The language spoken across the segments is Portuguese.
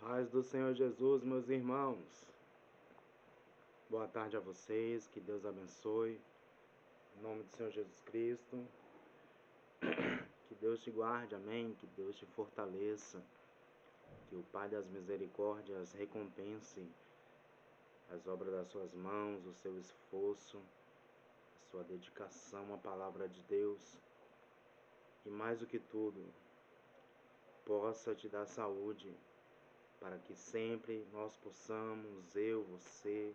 Paz do Senhor Jesus, meus irmãos. Boa tarde a vocês, que Deus abençoe. Em nome do Senhor Jesus Cristo. Que Deus te guarde, amém. Que Deus te fortaleça. Que o Pai das misericórdias recompense as obras das suas mãos, o seu esforço, a sua dedicação à palavra de Deus. E mais do que tudo, possa te dar saúde, para que sempre nós possamos, eu, você,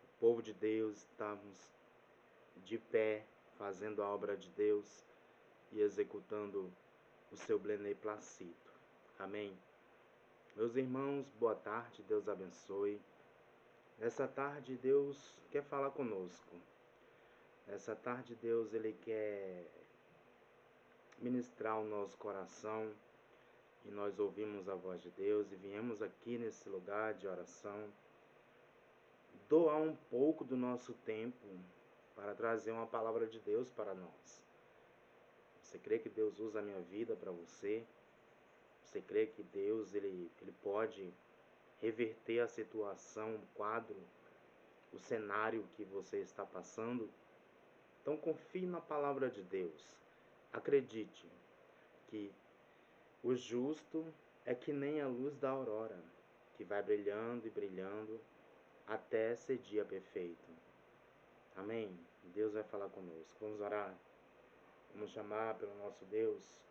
o povo de Deus, estarmos de pé, fazendo a obra de Deus e executando o seu beneplácito. Amém? Meus irmãos, boa tarde, Deus abençoe. Nessa tarde, Deus quer falar conosco. Nessa tarde, Deus ele quer ministrar o nosso coração. E nós ouvimos a voz de Deus e viemos aqui nesse lugar de oração doar um pouco do nosso tempo para trazer uma palavra de Deus para nós. Você crê que Deus usa a minha vida para você? Você crê que Deus ele pode reverter a situação, o quadro, o cenário que você está passando? Então confie na palavra de Deus. Acredite que o justo é que nem a luz da aurora, que vai brilhando e brilhando até ser dia perfeito. Amém? Deus vai falar conosco. Vamos orar. Vamos chamar pelo nosso Deus.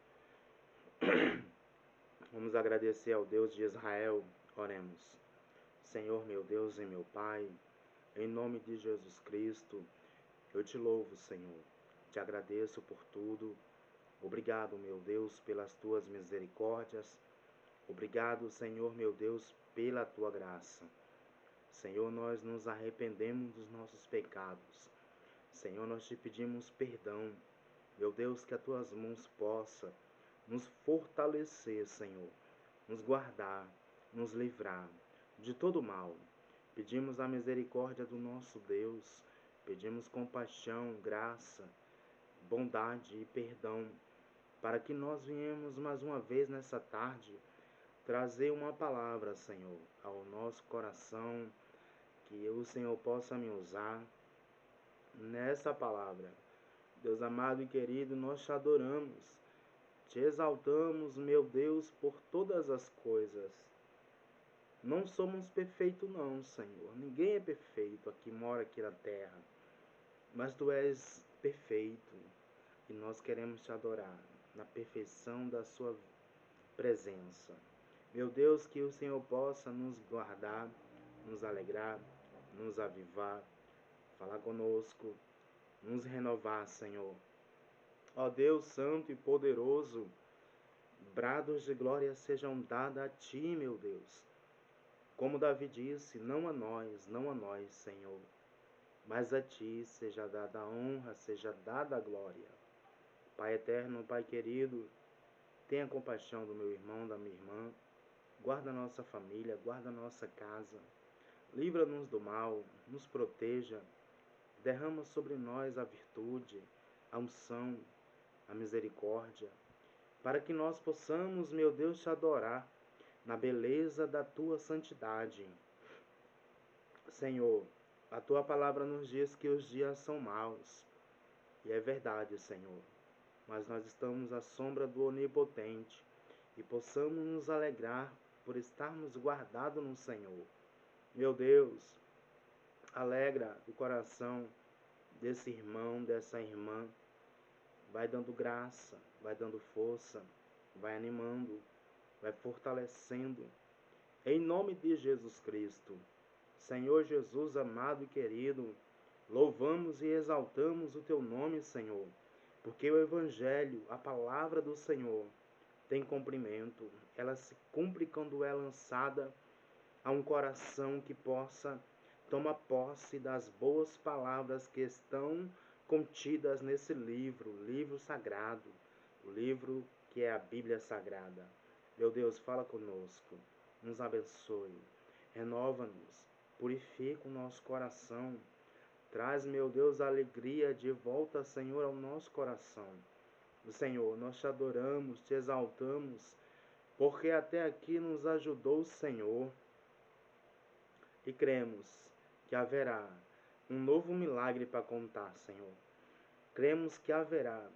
Vamos agradecer ao Deus de Israel. Oremos. Senhor, meu Deus e meu Pai, em nome de Jesus Cristo, eu te louvo, Senhor. Te agradeço por tudo. Obrigado, meu Deus, pelas tuas misericórdias. Obrigado, Senhor, meu Deus, pela tua graça. Senhor, nós nos arrependemos dos nossos pecados. Senhor, nós te pedimos perdão. Meu Deus, que as tuas mãos possam nos fortalecer, Senhor, nos guardar, nos livrar de todo mal. Pedimos a misericórdia do nosso Deus, pedimos compaixão, graça, bondade e perdão, para que nós viemos mais uma vez nessa tarde trazer uma palavra, Senhor, ao nosso coração, que o Senhor possa me usar nessa palavra. Deus amado e querido, nós te adoramos, te exaltamos, meu Deus, por todas as coisas. Não somos perfeitos não, Senhor. Ninguém é perfeito aqui, mora aqui na terra. Mas Tu és perfeito e nós queremos te adorar na perfeição da Sua presença. Meu Deus, que o Senhor possa nos guardar, nos alegrar, nos avivar, falar conosco, nos renovar, Senhor. Ó Deus santo e poderoso, brados de glória sejam dados a Ti, meu Deus. Como Davi disse, não a nós, Senhor, mas a Ti seja dada a honra, seja dada a glória. Pai eterno, Pai querido, tenha compaixão do meu irmão, da minha irmã. Guarda a nossa família, guarda a nossa casa. Livra-nos do mal, nos proteja. Derrama sobre nós a virtude, a unção, a misericórdia, para que nós possamos, meu Deus, te adorar na beleza da tua santidade. Senhor, a tua palavra nos diz que os dias são maus, e é verdade, Senhor, mas nós estamos à sombra do Onipotente e possamos nos alegrar por estarmos guardados no Senhor. Meu Deus, alegra o coração desse irmão, dessa irmã, vai dando graça, vai dando força, vai animando, vai fortalecendo. Em nome de Jesus Cristo, Senhor Jesus amado e querido, louvamos e exaltamos o Teu nome, Senhor, porque o Evangelho, a palavra do Senhor, tem cumprimento. Ela se cumpre quando é lançada a um coração que possa tomar posse das boas palavras que estão contidas nesse livro sagrado, o livro que é a Bíblia Sagrada. Meu Deus, fala conosco, nos abençoe, renova-nos, purifica o nosso coração, traz, meu Deus, a alegria de volta, Senhor, ao nosso coração. Senhor, nós te adoramos, te exaltamos, porque até aqui nos ajudou o Senhor e cremos que haverá um novo milagre para contar, Senhor. Cremos que haverá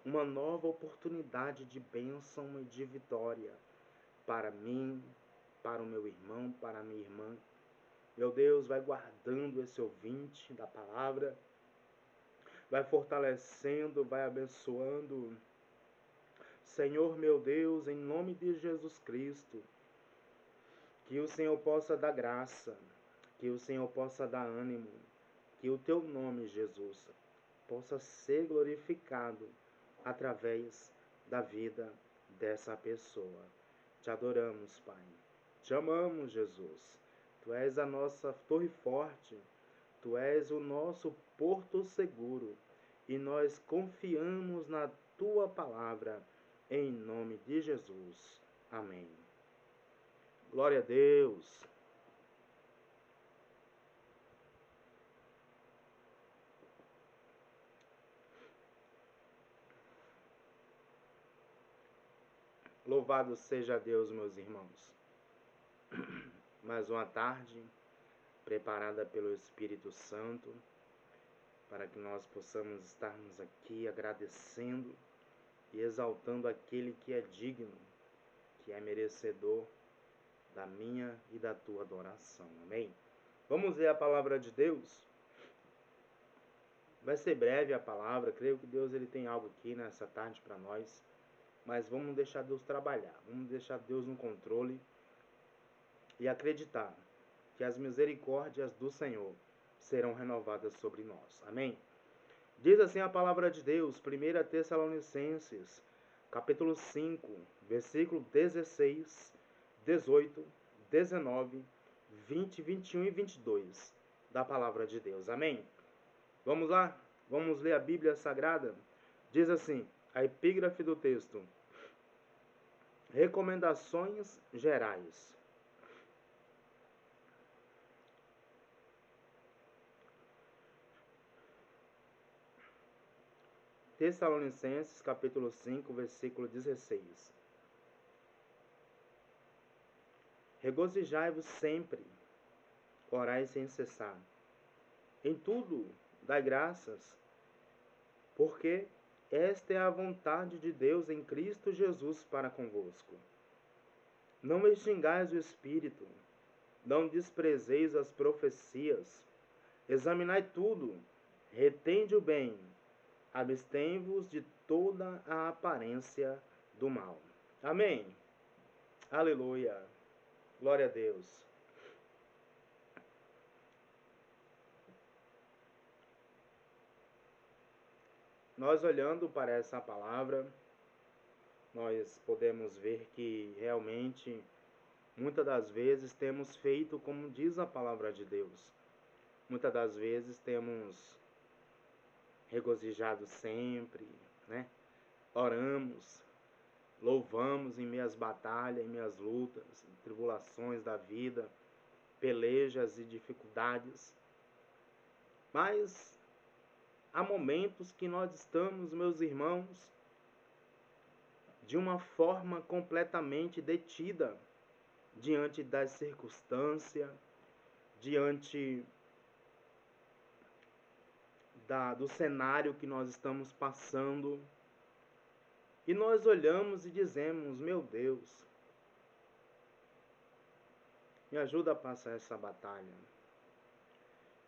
uma nova oportunidade de bênção e de vitória para mim, para o meu irmão, para a minha irmã. Meu Deus, vai guardando esse ouvinte da palavra, vai fortalecendo, vai abençoando. Senhor meu Deus, em nome de Jesus Cristo, que o Senhor possa dar graça, que o Senhor possa dar ânimo, que o teu nome, Jesus, possa ser glorificado através da vida dessa pessoa. Te adoramos, Pai. Te amamos, Jesus. Tu és a nossa torre forte, tu és o nosso porto seguro e nós confiamos na tua palavra, em nome de Jesus. Amém. Glória a Deus. Louvado seja Deus, meus irmãos. Mais uma tarde preparada pelo Espírito Santo para que nós possamos estarmos aqui agradecendo e exaltando aquele que é digno, que é merecedor da minha e da tua adoração. Amém? Vamos ler a palavra de Deus. Vai ser breve a palavra, creio que Deus ele tem algo aqui nessa tarde para nós, mas vamos deixar Deus trabalhar, vamos deixar Deus no controle e acreditar que as misericórdias do Senhor serão renovadas sobre nós. Amém? Diz assim a palavra de Deus, 1 Tessalonicenses, capítulo 5, versículo 16, 18, 19, 20, 21 e 22 da palavra de Deus. Amém? Vamos lá? Vamos ler a Bíblia Sagrada? Diz assim, a epígrafe do texto. Recomendações gerais. Tessalonicenses, capítulo 5, versículo 16. Regozijai-vos sempre, orai sem cessar. Em tudo, dai graças, porque esta é a vontade de Deus em Cristo Jesus para convosco. Não extingais o Espírito, não desprezeis as profecias, examinai tudo, retende o bem, abstém-vos de toda a aparência do mal. Amém. Aleluia. Glória a Deus. Nós olhando para essa palavra, nós podemos ver que realmente, muitas das vezes, temos feito como diz a palavra de Deus. Muitas das vezes temos regozijado sempre, né? Oramos, louvamos em minhas batalhas, em minhas lutas, em tribulações da vida, pelejas e dificuldades. Mas há momentos que nós estamos, meus irmãos, de uma forma completamente detida diante das circunstâncias, diante do cenário que nós estamos passando. E nós olhamos e dizemos, meu Deus, me ajuda a passar essa batalha.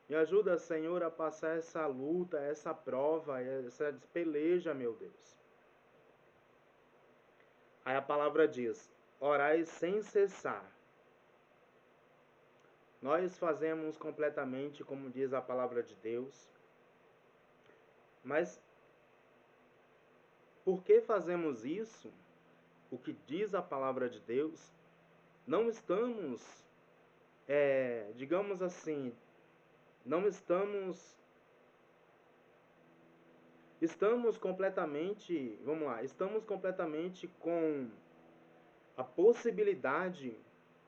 Me ajuda, Senhor, a passar essa luta, essa prova, essa peleja, meu Deus. Aí a palavra diz, orai sem cessar. Nós fazemos completamente como diz a palavra de Deus. Mas por que fazemos isso? O que diz a palavra de Deus? Não estamos, digamos assim, não estamos completamente, vamos lá, estamos completamente com a possibilidade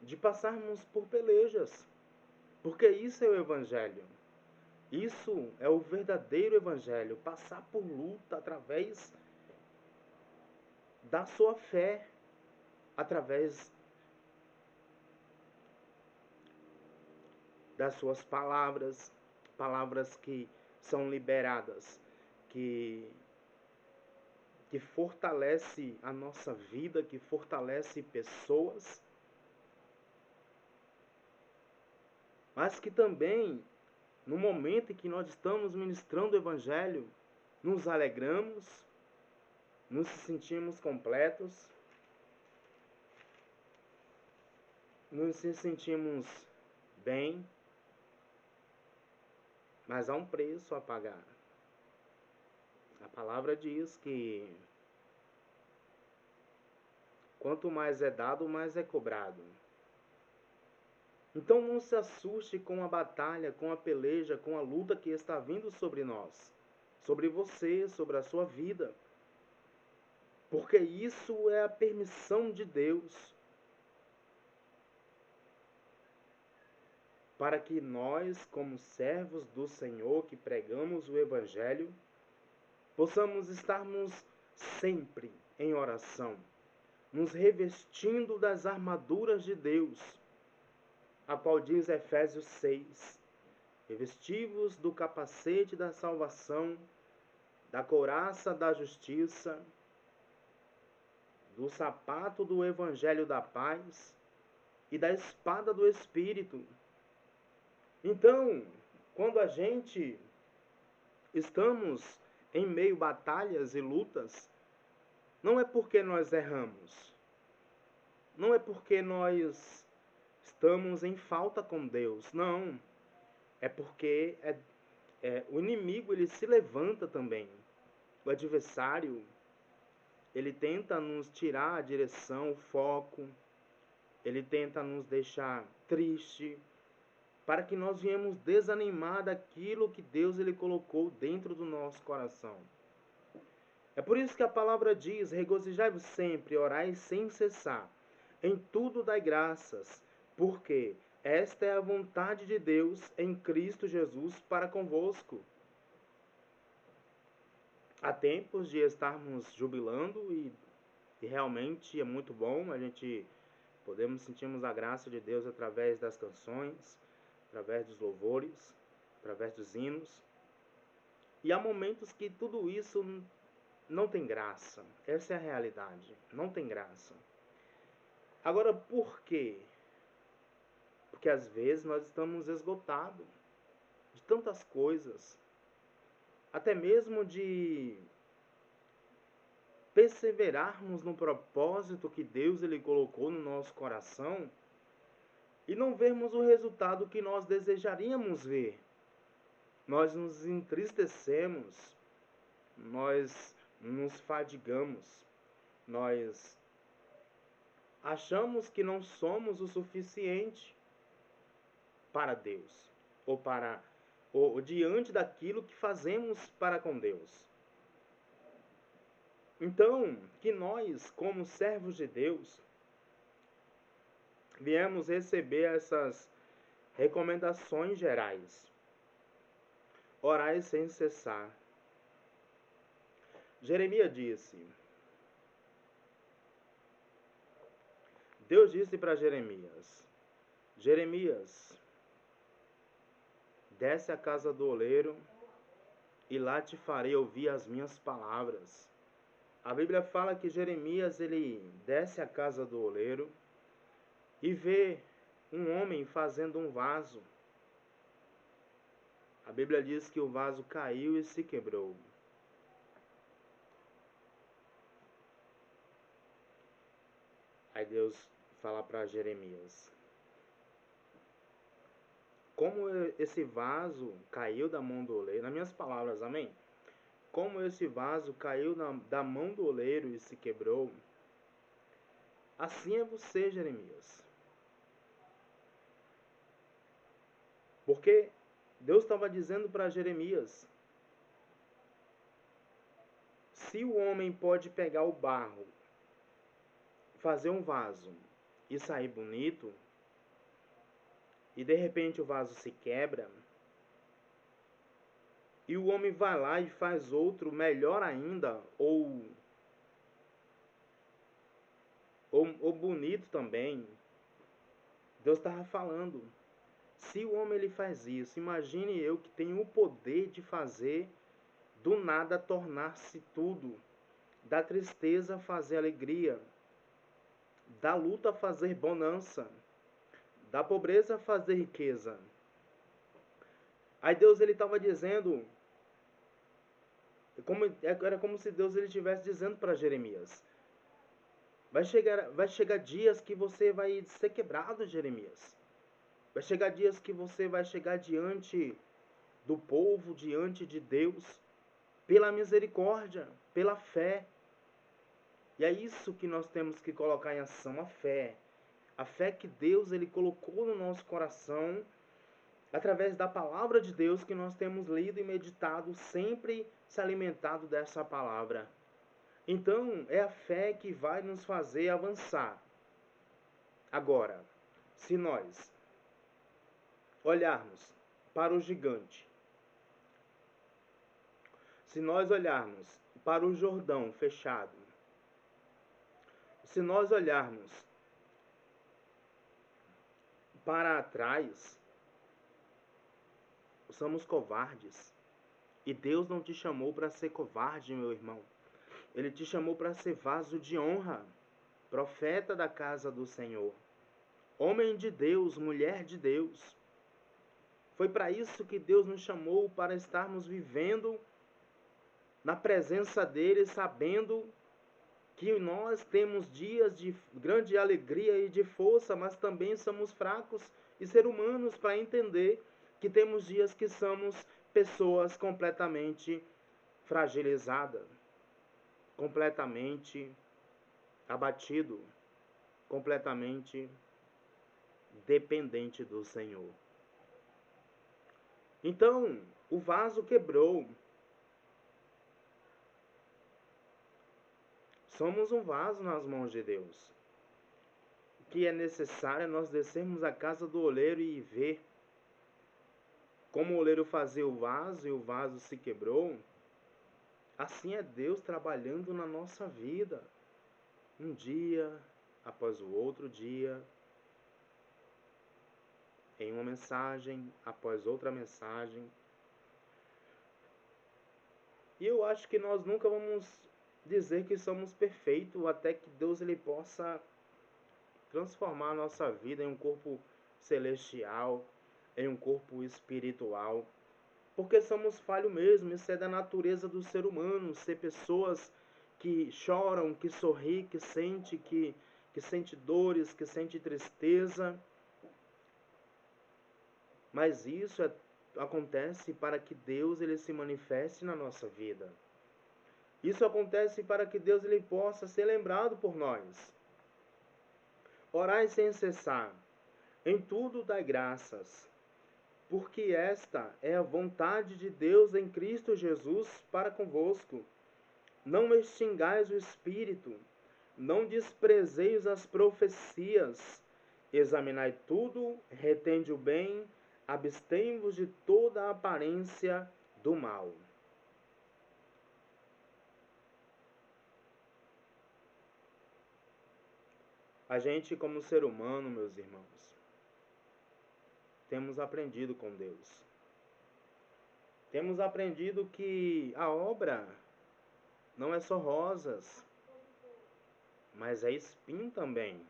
de passarmos por pelejas, porque isso é o Evangelho. Isso é o verdadeiro Evangelho, passar por luta através da sua fé. através das suas palavras, palavras que são liberadas, que que fortalece a nossa vida, que fortalece pessoas, mas que também, no momento em que nós estamos ministrando o Evangelho, nos alegramos, nos sentimos completos, nos sentimos bem, mas há um preço a pagar. A palavra diz que quanto mais é dado, mais é cobrado. Então não se assuste com a batalha, com a peleja, com a luta que está vindo sobre nós, sobre você, sobre a sua vida. Porque isso é a permissão de Deus para que nós, como servos do Senhor, que pregamos o Evangelho, possamos estarmos sempre em oração, nos revestindo das armaduras de Deus, a qual diz Efésios 6, revesti-vos do capacete da salvação, da couraça da justiça, do sapato do evangelho da paz e da espada do Espírito. Então, quando a gente estamos em meio a batalhas e lutas, não é porque nós erramos, não é porque nós estamos em falta com Deus, não. É porque o inimigo ele se levanta também. O adversário ele tenta nos tirar a direção, o foco, ele tenta nos deixar triste, para que nós viemos desanimar daquilo que Deus ele colocou dentro do nosso coração. É por isso que a palavra diz: regozijai-vos sempre, orai sem cessar, em tudo dai graças, porque esta é a vontade de Deus em Cristo Jesus para convosco. Há tempos de estarmos jubilando e realmente é muito bom, a gente sentimos a graça de Deus através das canções, através dos louvores, através dos hinos. E há momentos que tudo isso não tem graça. Essa é a realidade. Não tem graça. Agora, por quê? Porque às vezes nós estamos esgotados de tantas coisas. Até mesmo de perseverarmos no propósito que Deus ele colocou no nosso coração e não vermos o resultado que nós desejaríamos ver. Nós nos entristecemos, nós nos fadigamos, nós achamos que não somos o suficiente para Deus, ou diante daquilo que fazemos para com Deus. Então, que nós, como servos de Deus, viemos receber essas recomendações gerais. Orai sem cessar. Jeremias disse, Deus disse para Jeremias, Jeremias, desce à casa do oleiro e lá te farei ouvir as minhas palavras. A Bíblia fala que Jeremias ele desce à casa do oleiro e vê um homem fazendo um vaso. A Bíblia diz que o vaso caiu e se quebrou. Aí Deus fala para Jeremias, como esse vaso caiu da mão do oleiro, nas minhas palavras, amém? Como esse vaso caiu da mão do oleiro e se quebrou, assim é você, Jeremias. Porque Deus estava dizendo para Jeremias, se o homem pode pegar o barro, fazer um vaso e sair bonito, e de repente o vaso se quebra, e o homem vai lá e faz outro melhor ainda, ou ou bonito também. Deus estava falando, se o homem ele faz isso, imagine eu que tenho o poder de fazer do nada tornar-se tudo, da tristeza fazer alegria, da luta fazer bonança, da pobreza fazer riqueza. Aí Deus ele estava dizendo, era como se Deus ele estivesse dizendo para Jeremias, vai chegar dias que você vai ser quebrado, Jeremias. Vai chegar dias que você vai chegar diante do povo, diante de Deus, pela misericórdia, pela fé. E é isso que nós temos que colocar em ação, a fé. A fé que Deus ele colocou no nosso coração, através da palavra de Deus que nós temos lido e meditado, sempre se alimentado dessa palavra. Então, é a fé que vai nos fazer avançar. Agora, se nós olharmos para o gigante, se nós olharmos para o Jordão fechado, se nós olharmos para trás, somos covardes. E Deus não te chamou para ser covarde, meu irmão. Ele te chamou para ser vaso de honra, profeta da casa do Senhor, homem de Deus, mulher de Deus. Foi para isso que Deus nos chamou, para estarmos vivendo na presença dele, sabendo que nós temos dias de grande alegria e de força, mas também somos fracos e seres humanos, para entender que temos dias que somos pessoas completamente fragilizadas, completamente abatido, completamente dependente do Senhor. Então, o vaso quebrou. Somos um vaso nas mãos de Deus. O que é necessário é nós descermos à casa do oleiro e ver como o oleiro fazia o vaso e o vaso se quebrou. Assim é Deus trabalhando na nossa vida. Um dia após o outro dia, em uma mensagem após outra mensagem. E eu acho que nós nunca vamos dizer que somos perfeitos, até que Deus ele possa transformar a nossa vida em um corpo celestial, em um corpo espiritual. Porque somos falhos mesmo, isso é da natureza do ser humano, ser pessoas que choram, que sorri, que sente dores, que sente tristeza. Mas isso acontece para que Deus ele se manifeste na nossa vida. Isso acontece para que Deus ele possa ser lembrado por nós. Orai sem cessar, em tudo dai graças, porque esta é a vontade de Deus em Cristo Jesus para convosco. Não extingais o Espírito, não desprezeis as profecias, examinai tudo, retende o bem, abstém-vos de toda a aparência do mal. A gente, como ser humano, meus irmãos, temos aprendido com Deus. Temos aprendido que a obra não é só rosas, mas é espinho também.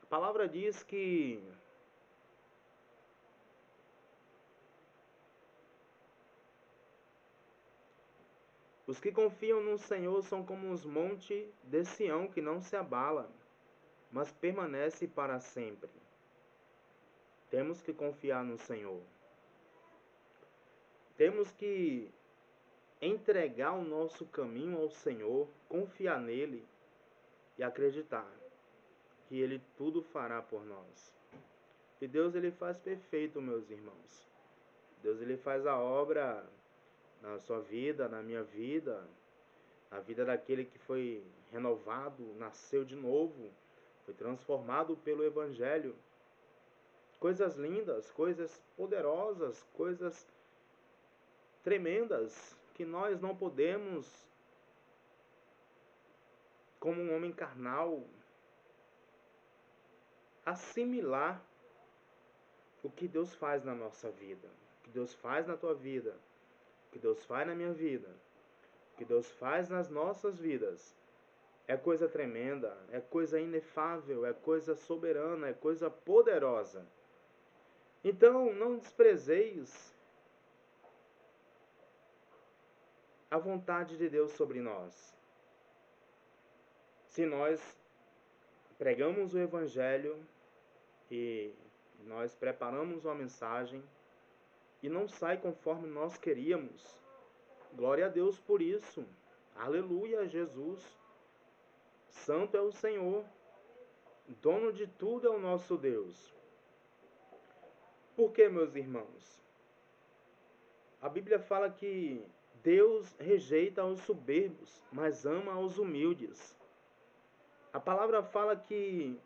A palavra diz que os que confiam no Senhor são como os montes de Sião, que não se abala, mas permanece para sempre. Temos que confiar no Senhor. Temos que entregar o nosso caminho ao Senhor, confiar nele e acreditar que ele tudo fará por nós. E Deus ele faz perfeito, meus irmãos. Deus ele faz a obra na sua vida, na minha vida, na vida daquele que foi renovado, nasceu de novo, foi transformado pelo Evangelho. Coisas lindas, coisas poderosas, coisas tremendas que nós não podemos como um homem carnal, assimilar o que Deus faz na nossa vida, o que Deus faz na tua vida, o que Deus faz na minha vida, o que Deus faz nas nossas vidas. É coisa tremenda, é coisa inefável, é coisa soberana, é coisa poderosa. Então, não desprezeis a vontade de Deus sobre nós. Se nós pregamos o Evangelho e nós preparamos uma mensagem e não sai conforme nós queríamos, glória a Deus por isso. Aleluia, Jesus. Santo é o Senhor. Dono de tudo é o nosso Deus. Por que, meus irmãos? A Bíblia fala que Deus rejeita os soberbos, mas ama os humildes. A palavra fala que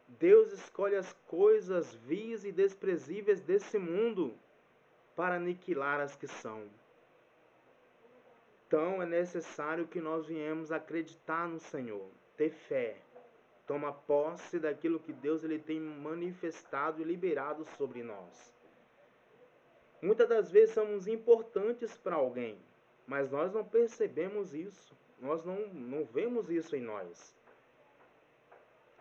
Deus escolhe as coisas vis e desprezíveis desse mundo para aniquilar as que são. Então é necessário que nós viemos acreditar no Senhor, ter fé, tomar posse daquilo que Deus ele tem manifestado e liberado sobre nós. Muitas das vezes somos importantes para alguém, mas nós não percebemos isso, nós não vemos isso em nós.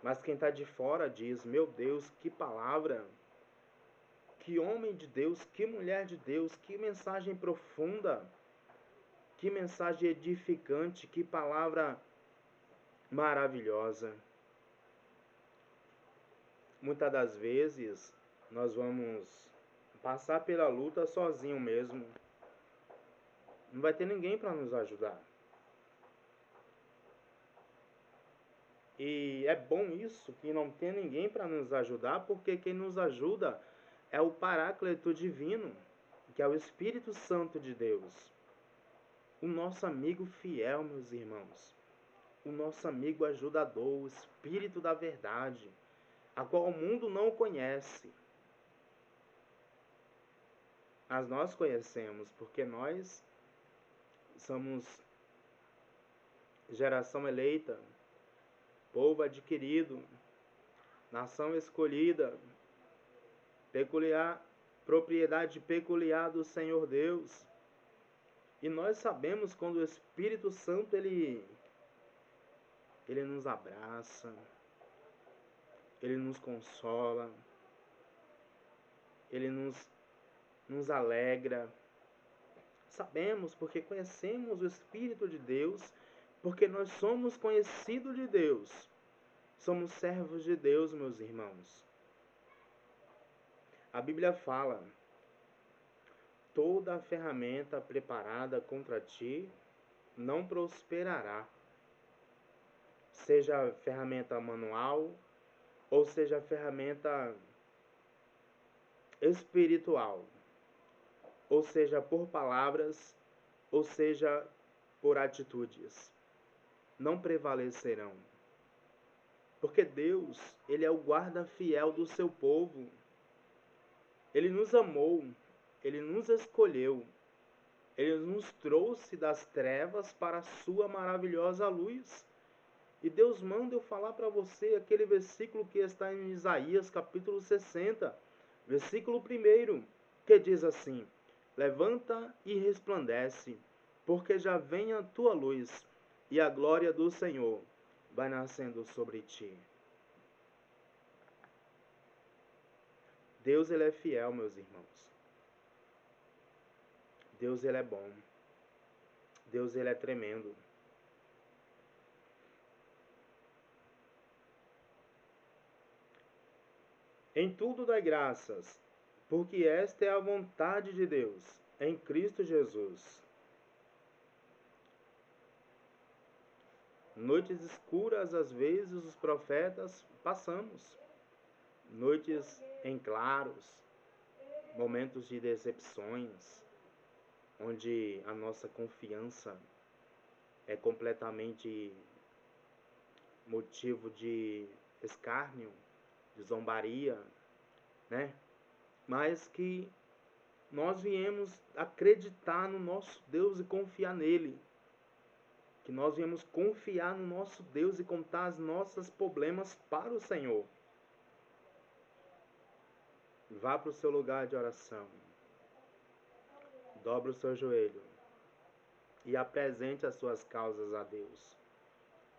Mas quem está de fora diz, meu Deus, que palavra, que homem de Deus, que mulher de Deus, que mensagem profunda, que mensagem edificante, que palavra maravilhosa. Muitas das vezes nós vamos passar pela luta sozinho mesmo. Não vai ter ninguém para nos ajudar. E é bom isso, que não tem ninguém para nos ajudar, porque quem nos ajuda é o Paráclito Divino, que é o Espírito Santo de Deus. O nosso amigo fiel, meus irmãos. O nosso amigo ajudador, o Espírito da verdade, a qual o mundo não conhece. Mas nós conhecemos, porque nós somos geração eleita, povo adquirido, nação escolhida, peculiar, propriedade peculiar do Senhor Deus. E nós sabemos quando o Espírito Santo ele nos abraça, ele nos consola, ele nos alegra. Sabemos porque conhecemos o Espírito de Deus, porque nós somos conhecidos de Deus. Somos servos de Deus, meus irmãos. A Bíblia fala, toda a ferramenta preparada contra ti não prosperará. Seja ferramenta manual, ou seja ferramenta espiritual. Ou seja por palavras, ou seja por atitudes. Não prevalecerão. Porque Deus, ele é o guarda fiel do seu povo. Ele nos amou, ele nos escolheu, ele nos trouxe das trevas para a sua maravilhosa luz. E Deus manda eu falar para você aquele versículo que está em Isaías capítulo 60, versículo 1, que diz assim: levanta e resplandece, porque já vem a tua luz, e a glória do Senhor vai nascendo sobre ti. Deus, ele é fiel, meus irmãos. Deus, ele é bom. Deus, ele é tremendo. Em tudo dai graças, porque esta é a vontade de Deus, em Cristo Jesus. Noites escuras, às vezes, os profetas passamos. Noites em claros, momentos de decepções, onde a nossa confiança é completamente motivo de escárnio, de zombaria, né? Mas que nós viemos acreditar no nosso Deus e confiar nele. que nós viemos confiar no nosso Deus e contar os nossos problemas para o Senhor. Vá para o seu lugar de oração. Dobre o seu joelho e apresente as suas causas a Deus.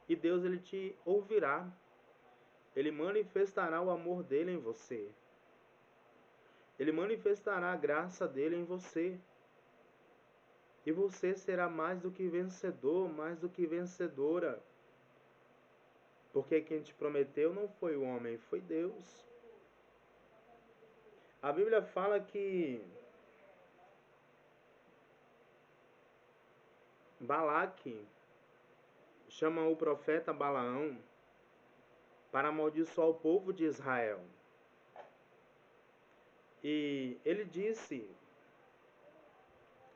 E Deus, ele te ouvirá. Ele manifestará o amor dele em você. Ele manifestará a graça dele em você. E você será mais do que vencedor, mais do que vencedora. Porque quem te prometeu não foi o homem, foi Deus. A Bíblia fala que Balaque chama o profeta Balaão para amaldiçoar o povo de Israel. E ele disse: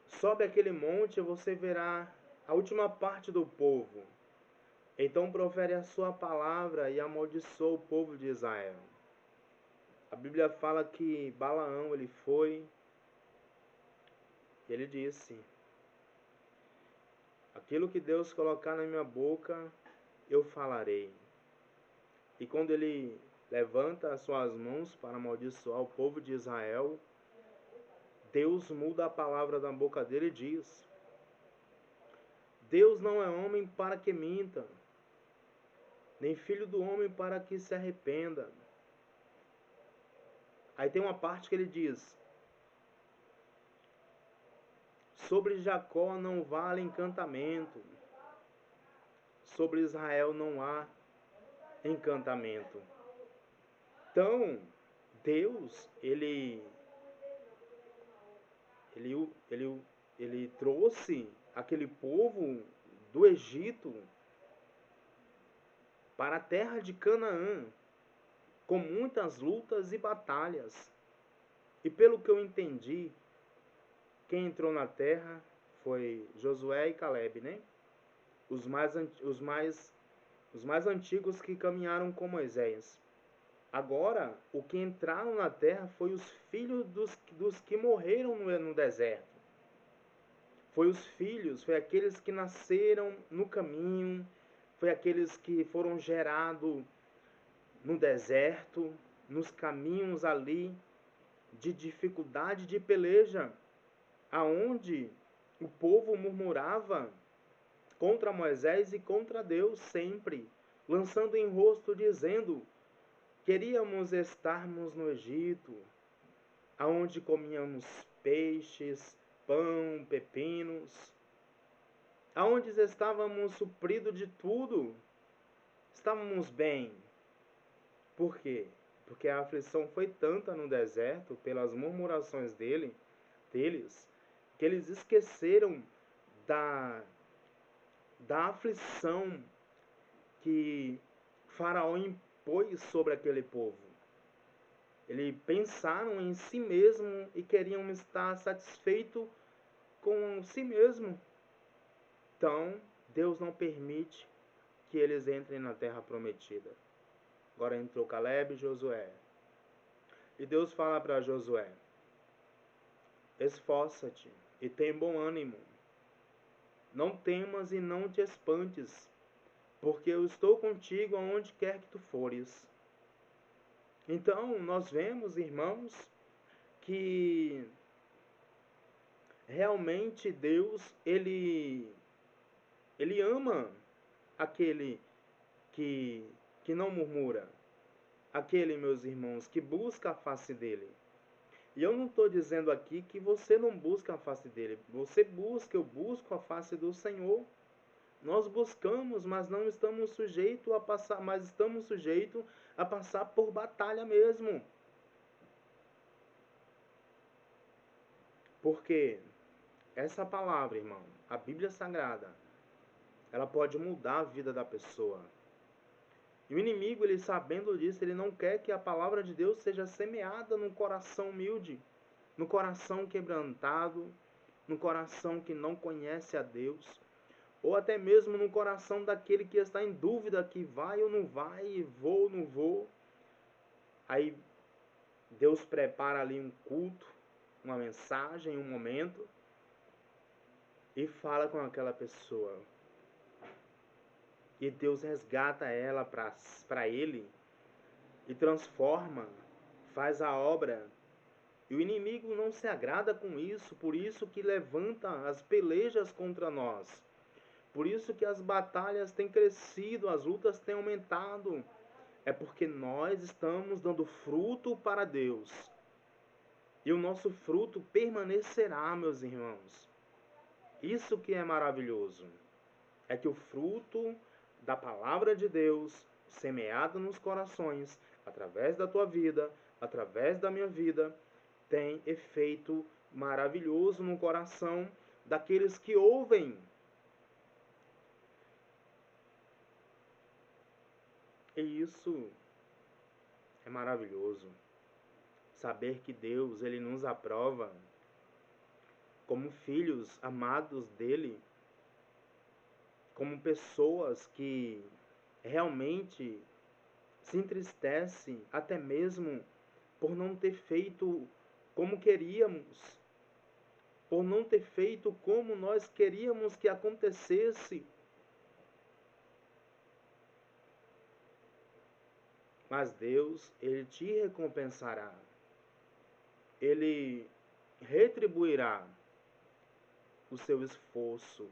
sobe aquele monte e você verá a última parte do povo. Então profere a sua palavra e amaldiçoou o povo de Israel. A Bíblia fala que Balaão, ele foi, e ele disse: aquilo que Deus colocar na minha boca, eu falarei. E quando ele levanta as suas mãos para amaldiçoar o povo de Israel, Deus muda a palavra da boca dele e diz: Deus não é homem para que minta, nem filho do homem para que se arrependa. Aí tem uma parte que ele diz: sobre Jacó não vale encantamento, sobre Israel não há encantamento. Então, Deus, ele trouxe aquele povo do Egito para a terra de Canaã, com muitas lutas e batalhas. E pelo que eu entendi, quem entrou na terra foi Josué e Caleb, né? Os mais antigos que caminharam com Moisés. Agora, o que entraram na terra foi os filhos dos que morreram no deserto. Foi aqueles que nasceram no caminho, foi aqueles que foram gerados no deserto, nos caminhos ali de dificuldade, de peleja, aonde o povo murmurava contra Moisés e contra Deus sempre, lançando em rosto, dizendo: queríamos estarmos no Egito, aonde comíamos peixes, pão, pepinos, aonde estávamos supridos de tudo, estávamos bem. Por quê? Porque a aflição foi tanta no deserto, pelas murmurações deles, que eles esqueceram da aflição que Faraó impôs sobre aquele povo. Eles pensaram em si mesmo e queriam estar satisfeitos com si mesmo. Então, Deus não permite que eles entrem na terra prometida. Agora entrou Caleb e Josué. E Deus fala para Josué: esforça-te e tem bom ânimo. Não temas e não te espantes, porque eu estou contigo aonde quer que tu fores. Então, nós vemos, irmãos, que realmente Deus, ele ama aquele que não murmura. Aquele, meus irmãos, que busca a face dele. E eu não estou dizendo aqui que você não busca a face dele. Você busca, eu busco a face do Senhor. Nós buscamos, mas não estamos sujeitos a passar, mas estamos sujeitos a passar por batalha mesmo. Porque essa palavra, irmão, a Bíblia Sagrada, ela pode mudar a vida da pessoa. E o inimigo, ele sabendo disso, ele não quer que a palavra de Deus seja semeada no coração humilde, no coração quebrantado, no coração que não conhece a Deus, ou até mesmo no coração daquele que está em dúvida que vai ou não vai, vou ou não vou. Aí Deus prepara ali um culto, uma mensagem, um momento, e fala com aquela pessoa: E Deus resgata ela para Ele e transforma, faz a obra. E o inimigo não se agrada com isso, por isso que levanta as pelejas contra nós. Por isso que as batalhas têm crescido, as lutas têm aumentado. É porque nós estamos dando fruto para Deus. E o nosso fruto permanecerá, meus irmãos. Isso que é maravilhoso. É que o fruto da palavra de Deus, semeada nos corações, através da tua vida, através da minha vida, tem efeito maravilhoso no coração daqueles que ouvem. E isso é maravilhoso. Saber que Deus, ele nos aprova como filhos amados dele, como pessoas que realmente se entristecem até mesmo por não ter feito como queríamos, por não ter feito como nós queríamos que acontecesse. Mas Deus, ele te recompensará. Ele retribuirá o seu esforço,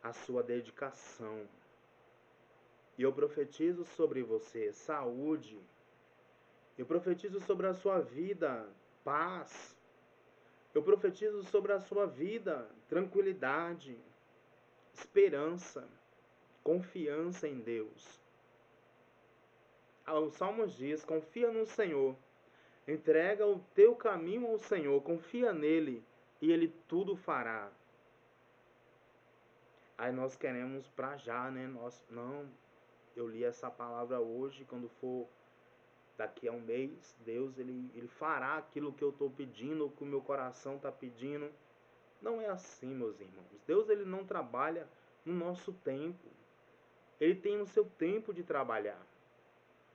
a sua dedicação. E eu profetizo sobre você saúde. Eu profetizo sobre a sua vida paz. Eu profetizo sobre a sua vida tranquilidade, esperança, confiança em Deus. O Salmos diz: confia no Senhor, entrega o teu caminho ao Senhor, confia nele e ele tudo fará. Aí nós queremos pra já, né? Não, eu li essa palavra hoje, quando for daqui a um mês, Deus ele fará aquilo que eu estou pedindo, o que o meu coração está pedindo. Não é assim, meus irmãos. Deus ele não trabalha no nosso tempo. Ele tem o seu tempo de trabalhar.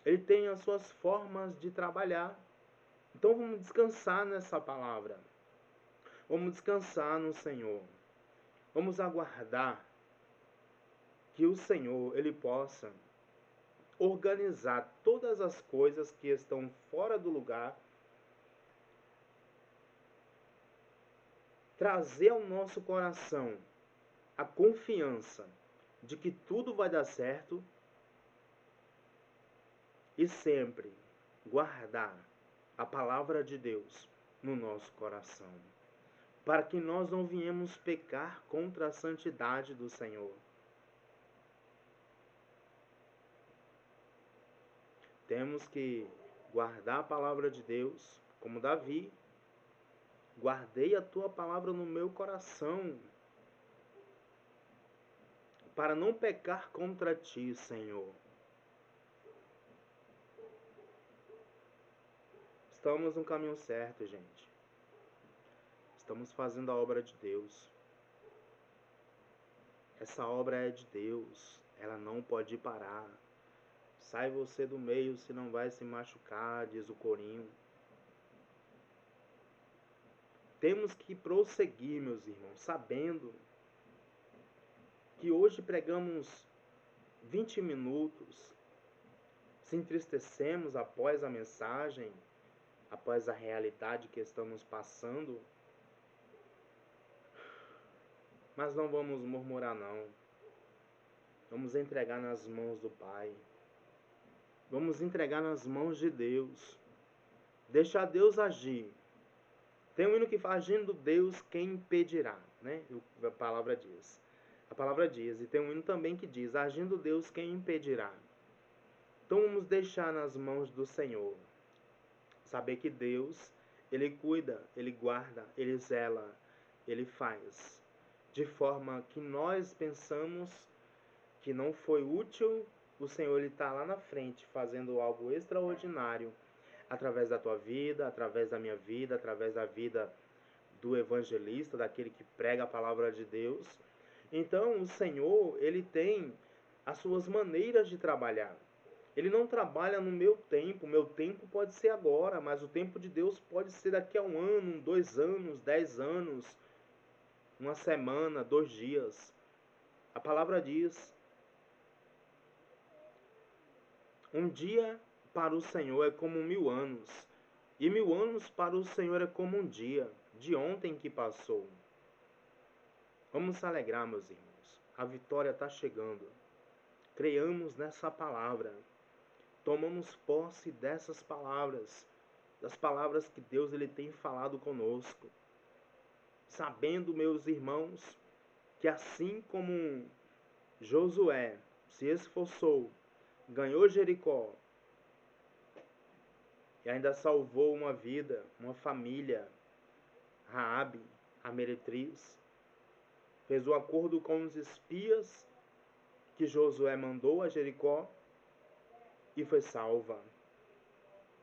Ele tem as suas formas de trabalhar. Então vamos descansar nessa palavra. Vamos descansar no Senhor. Vamos aguardar que o Senhor ele possa organizar todas as coisas que estão fora do lugar, trazer ao nosso coração a confiança de que tudo vai dar certo e sempre guardar a palavra de Deus no nosso coração, para que nós não venhamos pecar contra a santidade do Senhor. Temos que guardar a palavra de Deus, como Davi. Guardei a tua palavra no meu coração, para não pecar contra ti, Senhor. Estamos no caminho certo, gente. Estamos fazendo a obra de Deus. Essa obra é de Deus. Ela não pode parar. Sai você do meio, se não vai se machucar, diz o corinho. Temos que prosseguir, meus irmãos, sabendo que hoje pregamos 20 minutos, se entristecemos após a mensagem, após a realidade que estamos passando, mas não vamos murmurar não. Vamos entregar nas mãos do Pai. Vamos entregar nas mãos de Deus. Deixar Deus agir. Tem um hino que fala: agindo Deus, quem impedirá, né? A palavra diz. A palavra diz. E tem um hino também que diz: agindo Deus, quem impedirá. Então vamos deixar nas mãos do Senhor. Saber que Deus, ele cuida, ele guarda, ele zela, ele faz. De forma que nós pensamos que não foi útil, o Senhor ele está lá na frente fazendo algo extraordinário através da tua vida, através da minha vida, através da vida do evangelista, daquele que prega a palavra de Deus. Então o Senhor ele tem as suas maneiras de trabalhar. Ele não trabalha no meu tempo pode ser agora, mas o tempo de Deus pode ser daqui a 1 ano, 2 anos, 10 anos, 1 semana, 2 dias. A palavra diz Um dia para o Senhor é como 1000 anos, e 1000 anos para o Senhor é como um dia, de ontem que passou. Vamos nos alegrar, meus irmãos. A vitória está chegando. Creiamos nessa palavra. Tomamos posse dessas palavras, das palavras que Deus ele tem falado conosco. Sabendo, meus irmãos, que assim como Josué se esforçou, ganhou Jericó e ainda salvou uma vida, uma família, Raabe, a meretriz, fez um acordo com os espias que Josué mandou a Jericó e foi salva,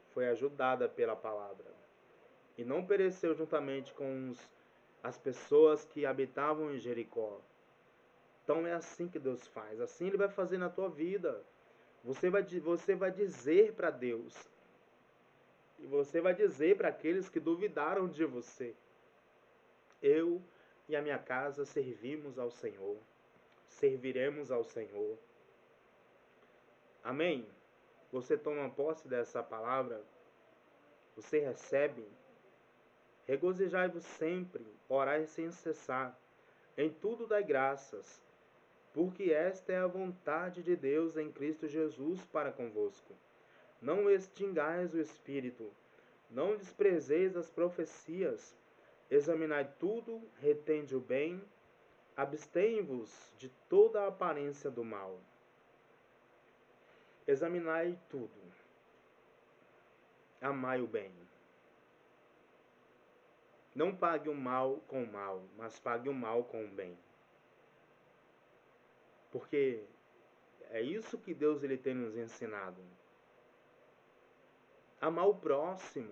foi ajudada pela palavra e não pereceu juntamente com as pessoas que habitavam em Jericó. Então é assim que Deus faz, assim Ele vai fazer na tua vida. Você vai dizer para Deus, e você vai dizer para aqueles que duvidaram de você: eu e a minha casa servimos ao Senhor, serviremos ao Senhor. Amém? Você toma posse dessa palavra, você recebe. Regozijai-vos sempre, orai sem cessar, em tudo dai graças, porque esta é a vontade de Deus em Cristo Jesus para convosco. Não extingais o Espírito, não desprezeis as profecias, examinai tudo, retende o bem, abstém-vos de toda a aparência do mal. Examinai tudo, amai o bem. Não pague o mal com o mal, mas pague o mal com o bem. Porque é isso que Deus ele tem nos ensinado. Amar o próximo.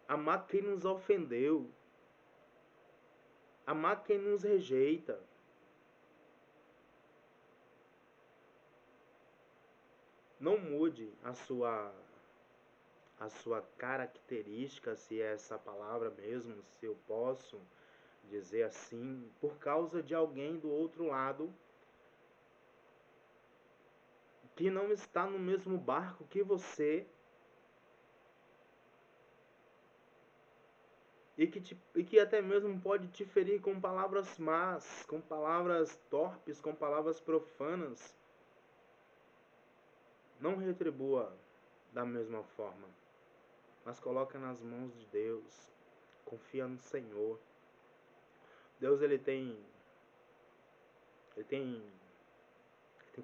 Amar quem nos ofendeu. Amar quem nos rejeita. Não mude a sua característica, se é essa palavra mesmo, se eu posso dizer assim, por causa de alguém do outro lado que não está no mesmo barco que você e que até mesmo pode te ferir com palavras más, com palavras torpes, com palavras profanas. Não retribua da mesma forma, mas coloca nas mãos de Deus. Confia no Senhor. Deus ele tem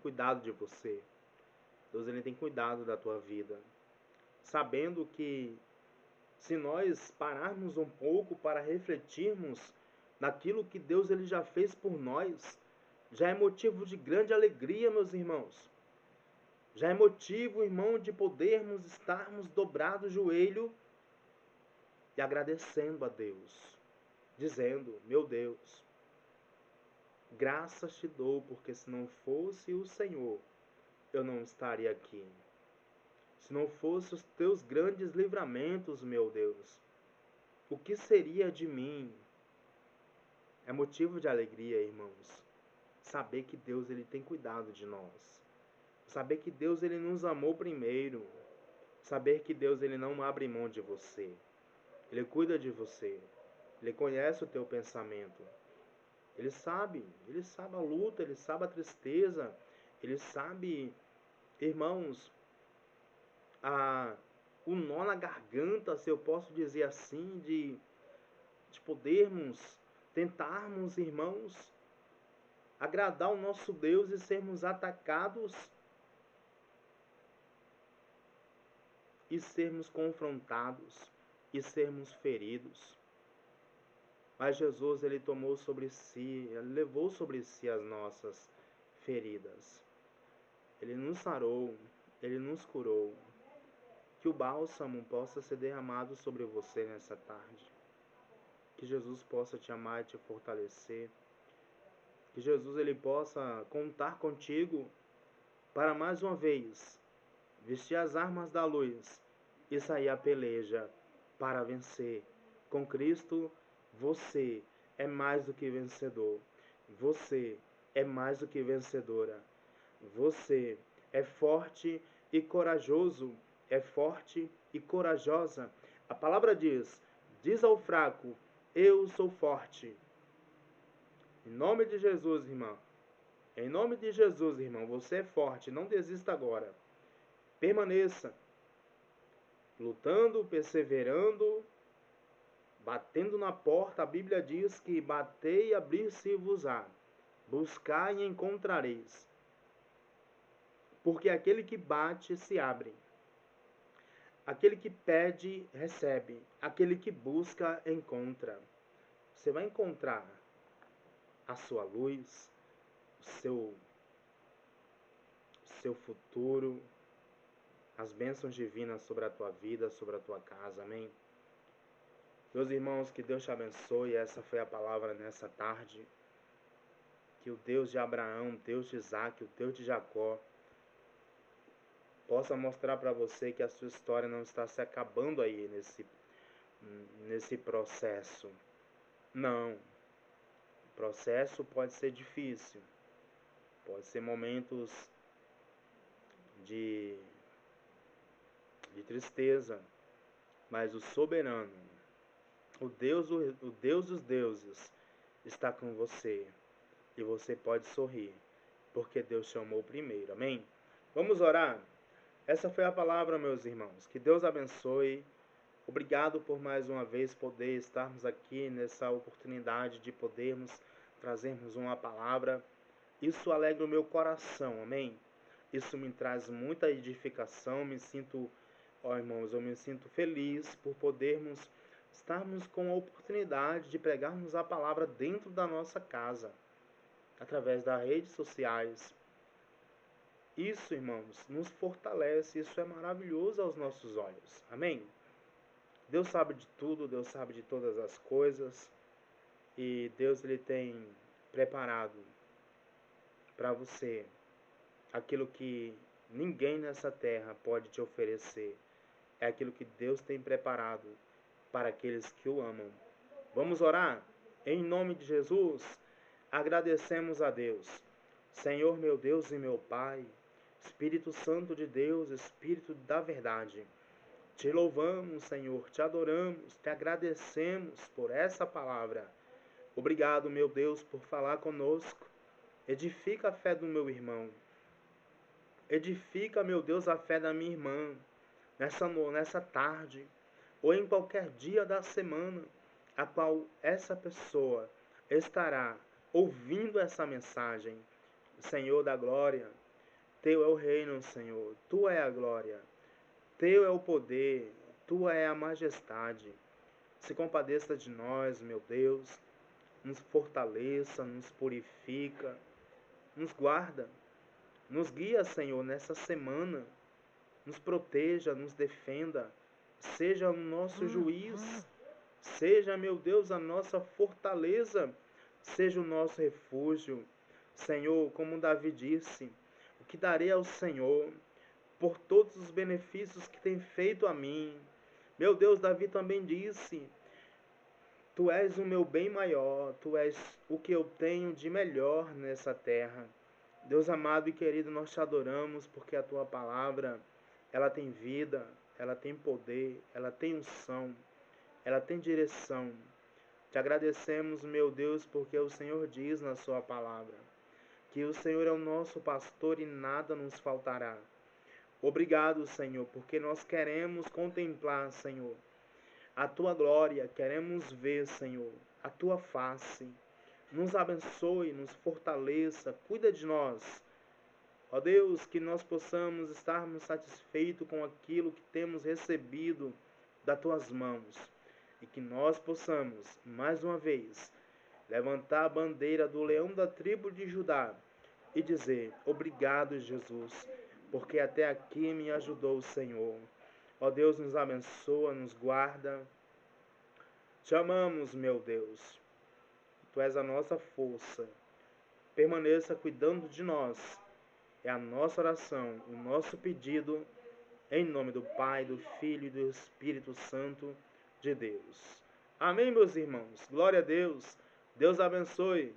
cuidado de você. Deus ele tem cuidado da tua vida. Sabendo que se nós pararmos um pouco para refletirmos naquilo que Deus ele já fez por nós, já é motivo de grande alegria, meus irmãos. Já é motivo, irmão, de podermos estarmos dobrados o joelho e agradecendo a Deus, dizendo: meu Deus, graças te dou, porque se não fosse o Senhor, eu não estaria aqui. Se não fosse os teus grandes livramentos, meu Deus, o que seria de mim? É motivo de alegria, irmãos, saber que Deus ele tem cuidado de nós. Saber que Deus ele nos amou primeiro. Saber que Deus ele não abre mão de você. Ele cuida de você. Ele conhece o teu pensamento. Ele sabe a luta, ele sabe a tristeza, ele sabe, irmãos, o nó na garganta, se eu posso dizer assim, de tentarmos, irmãos, agradar o nosso Deus e sermos atacados e sermos confrontados e sermos feridos. Mas Jesus, ele tomou sobre si, ele levou sobre si as nossas feridas. Ele nos sarou, ele nos curou. Que o bálsamo possa ser derramado sobre você nessa tarde. Que Jesus possa te amar e te fortalecer. Que Jesus ele possa contar contigo para mais uma vez vestir as armas da luz e sair à peleja para vencer. Com Cristo, você é mais do que vencedor. Você é mais do que vencedora. Você é forte e corajoso, é forte e corajosa. A palavra diz ao fraco, eu sou forte. Em nome de Jesus, irmão. Em nome de Jesus, irmão, você é forte, não desista agora. Permaneça lutando, perseverando, batendo na porta. A Bíblia diz que batei e abrir-se-vos-á. Buscai e encontrareis. Porque aquele que bate se abre. Aquele que pede, recebe. Aquele que busca, encontra. Você vai encontrar a sua luz, o seu futuro, as bênçãos divinas sobre a tua vida, sobre a tua casa. Amém? Meus irmãos, que Deus te abençoe. Essa foi a palavra nessa tarde. Que o Deus de Abraão, o Deus de Isaac, o Deus de Jacó possa mostrar para você que a sua história não está se acabando aí nesse processo. Não. O processo pode ser difícil. Pode ser momentos de tristeza. Mas o soberano, o Deus dos deuses, está com você. E você pode sorrir, porque Deus chamou primeiro. Amém? Vamos orar? Essa foi a palavra, meus irmãos. Que Deus abençoe. Obrigado por mais uma vez poder estarmos aqui nessa oportunidade de podermos trazermos uma palavra. Isso alegra o meu coração, amém? Isso me traz muita edificação, irmãos, eu me sinto feliz por estarmos com a oportunidade de pregarmos a palavra dentro da nossa casa, através das redes sociais. Isso, irmãos, nos fortalece, isso é maravilhoso aos nossos olhos, amém? Deus sabe de tudo, Deus sabe de todas as coisas, e Deus ele tem preparado para você aquilo que ninguém nessa terra pode te oferecer. É aquilo que Deus tem preparado para aqueles que o amam. Vamos orar? Em nome de Jesus, agradecemos a Deus. Senhor meu Deus e meu Pai, Espírito Santo de Deus, Espírito da verdade, te louvamos, Senhor, te adoramos, te agradecemos por essa palavra. Obrigado, meu Deus, por falar conosco. Edifica a fé do meu irmão. Edifica, meu Deus, a fé da minha irmã, nessa tarde, ou em qualquer dia da semana, a qual essa pessoa estará ouvindo essa mensagem. Senhor da glória, teu é o reino, Senhor, tua é a glória, teu é o poder, tua é a majestade. Se compadeça de nós, meu Deus, nos fortaleça, nos purifica, nos guarda, nos guia, Senhor, nessa semana, nos proteja, nos defenda, seja o nosso juiz, seja, meu Deus, a nossa fortaleza, seja o nosso refúgio. Senhor, como Davi disse, o que darei ao Senhor por todos os benefícios que tem feito a mim. Meu Deus, Davi também disse, tu és o meu bem maior, tu és o que eu tenho de melhor nessa terra. Deus amado e querido, nós te adoramos porque a tua palavra, ela tem vida, ela tem poder, ela tem unção, ela tem direção. Te agradecemos, meu Deus, porque o Senhor diz na sua palavra que o Senhor é o nosso pastor e nada nos faltará. Obrigado, Senhor, porque nós queremos contemplar, Senhor, a tua glória, queremos ver, Senhor, a tua face. Nos abençoe, nos fortaleça, cuida de nós. Ó Deus, que nós possamos estarmos satisfeitos com aquilo que temos recebido das tuas mãos. E que nós possamos, mais uma vez, levantar a bandeira do leão da tribo de Judá e dizer, obrigado, Jesus, porque até aqui me ajudou o Senhor. Ó Deus, nos abençoa, nos guarda. Te amamos, meu Deus. Tu és a nossa força. Permaneça cuidando de nós. É a nossa oração, o nosso pedido, em nome do Pai, do Filho e do Espírito Santo de Deus. Amém, meus irmãos. Glória a Deus. Deus abençoe.